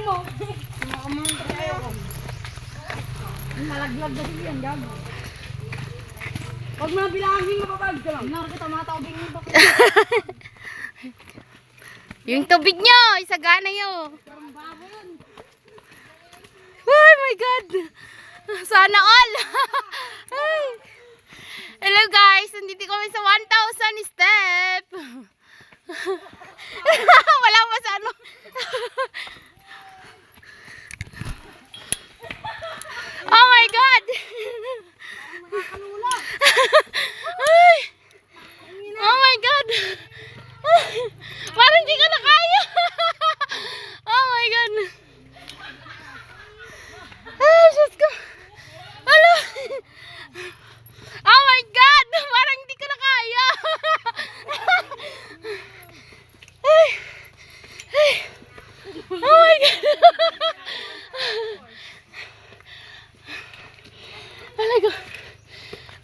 mo. Makamunta kayo ko. Malaglag na din yan, gago. Huwag mo na bilangin, mapapag ka lang. Hinari kita, matawagin mo ba? Yung tubig nyo, isagana nyo. Oh my God! Sana all! Hello guys, nandito kami sa 1,000 step. Wala pa sa ano. Oh my God! Ay! Oh my God! Parang hindi ka na kaya. Oh my God! Ay, Diyos ko! Hala! Oh my God! Parang hindi ka na kaya. Ay! Ay! Oh my God!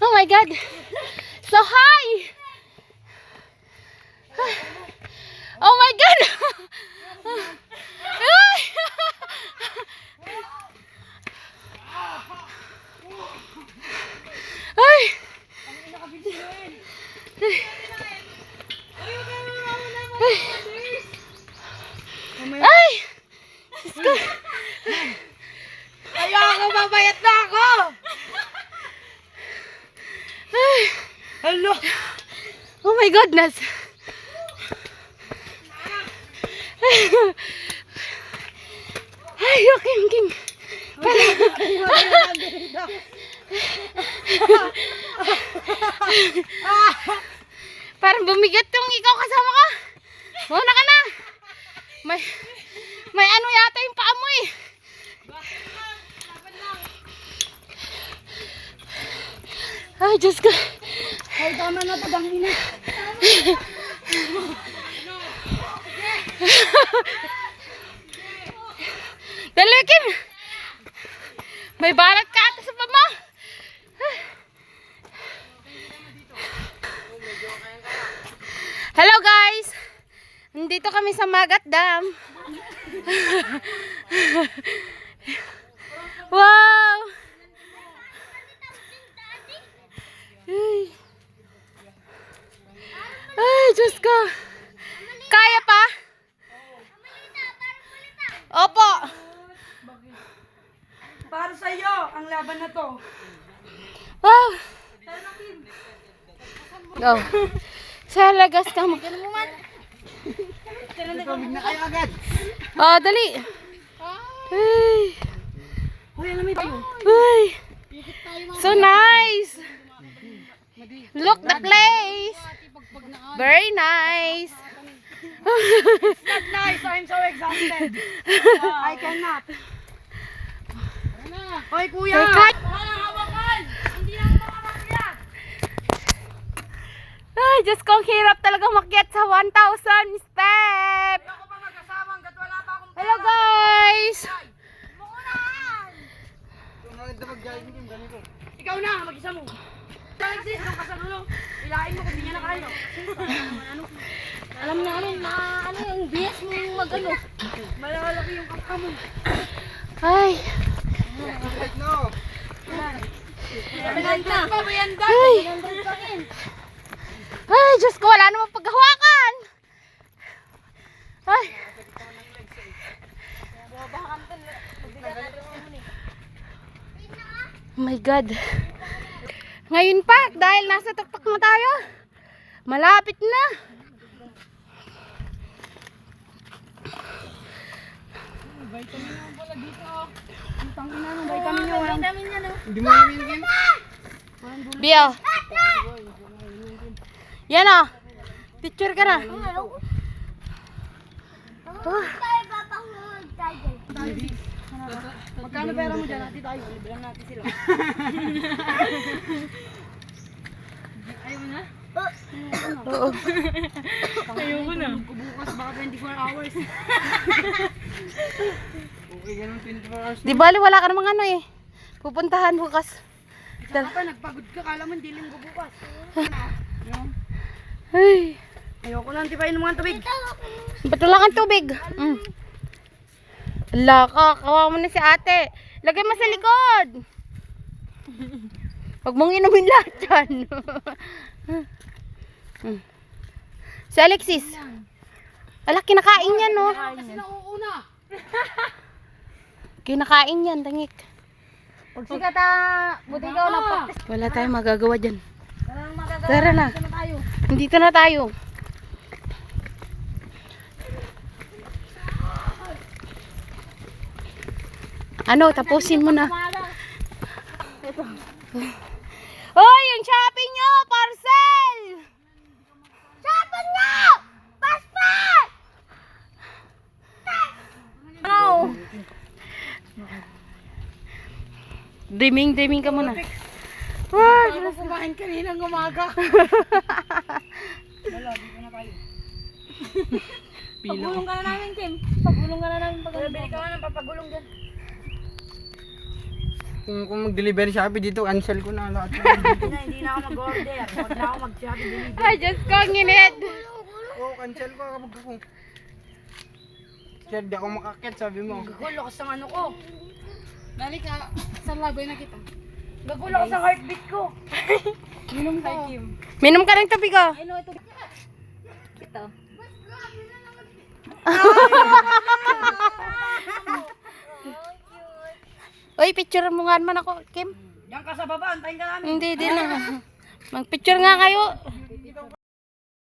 Oh my God! So high! Oh my God! Ay! Ay! Kaya ako, babayat na ako! Hello! Oh my goodness! Ay, King. Parang bumigat yung ikaw kasama ka. Muna ka na. May ano yata yung paa mo eh. Ay, Diyos ko. Ay, tama na ito, dangin na. Dali, Kim. May balat ka ata sa pama. Hello guys. Nandito kami sa Magat Dam. Wow. Ay, Diyos ko. Kaya pa? Opo. Para sa iyo, ang laban na to. Wow. Go. Sa lagas ka mo. Tubig na kayo agad. Oh, dali. Ay. Hoy, alam mo tayo. Ay. So nice. Look the place. Very nice. It's not nice, I'm so exhausted. I cannot. Hoy, kuya! Walang hawakan! Hindi lang makakakyat! Ay, Diyos ko, ang hirap talaga makyat sa 1,000 step. Hindi ako pa mag-asama hanggat wala pa akong Hello guys. Ikaw na, mag-isa mo. Alexis, nung kasalulo, ilain mo kung hindi niya na kaya. Alam namin na ano yung bias mo mag-ano. Malalaki yung kapka mo. Ay. Binandag pa, binandag. Ay. Ay, Diyos ko, wala namang paghawakan. Ay. Oh my God. Ngayon pa, dahil nasa tuktok na tayo. Malapit na. Vitamin na pala dito. Ang tangin na nung vitamin niya. Vitamin niya, no? Hindi mo namin Biyo. Yan o. Picture ka na. Magkano pera mo dyan? Natin tayo. Libre natin sila. Ayaw mo na? Oo. Ayaw ko na. Bukas baka 24 hours. Okay, ganun 24 hours. Di bali, wala ka namang ano eh. Pupuntahan bukas. Saka pa, nagpagod ka. Kala mo hindi linggo bukas. Ay. Ayoko na antipain ng mga tubig. Ba't wala kang tubig? Hala ka, kawawa mo na si ate. Lagay mo sa likod. Huwag mong inumin lahat yan. Si Alexis. Ala, kinakain yan, no? Kasi nauuna. Kinakain yan, tangik. Pag sikat buti ikaw na practice. Wala tayong magagawa dyan. Walang magagawa. Tara na. Dito na tayo. Dito na tayo. Ano, tapusin mo na. Hoy, yung shopping nyo! Parcel! Shopping nyo! Passport! No! Dreaming ka muna. Hindi mo kumain kaninang umaga. Wala, dito na tayo. Pagulong ka na namin, Kim. Pagulong ka na namin. Bili ka na ng papagulong dyan. Kung mag-deliver Shopee dito, cancel ko na lahat. Hindi na ako mag-order. Huwag na ako mag-Shopee delivery. Ay, Diyos ko, ang init. Oo, cancel ko kapag ako. Kaya di ako makakit, sabi mo. Gagulo ka sa ano ko. Dali ka, sa laboy na kita. Gagulo ka sa heartbeat ko. Minom ka. Kim. Minom ka ng tabi ko. Ay no, ito. Ito. Uy, picture mo nga naman ako, Kim. Diyan ka sa baba, antayin ka namin. Hindi, di na. Mag-picture nga kayo.